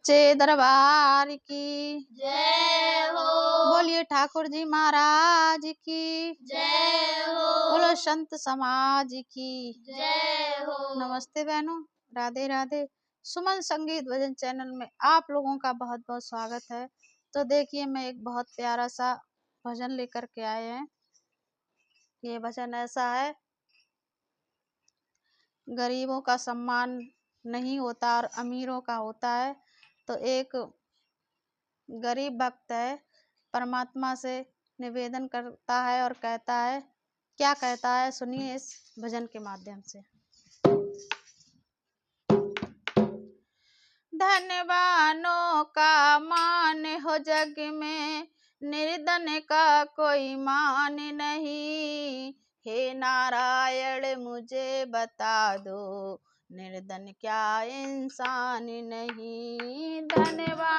सच्चे दरबार की जय हो। बोलिए ठाकुर जी महाराज की जय हो। बोलो संत समाज की जय हो। नमस्ते बहनों, राधे राधे। सुमन संगीत भजन चैनल में आप लोगों का बहुत बहुत स्वागत है। तो देखिए, मैं एक बहुत प्यारा सा भजन लेकर के आए हैं। ये भजन ऐसा है, गरीबों का सम्मान नहीं होता और अमीरों का होता है। तो एक गरीब भक्त है, परमात्मा से निवेदन करता है और कहता है, क्या कहता है सुनिए इस भजन के माध्यम से। धनवानों का मान हो जग में, निर्धन का कोई मान नहीं। हे नारायण मुझे बता दो, निर्धन क्या इंसान नहीं। धनवान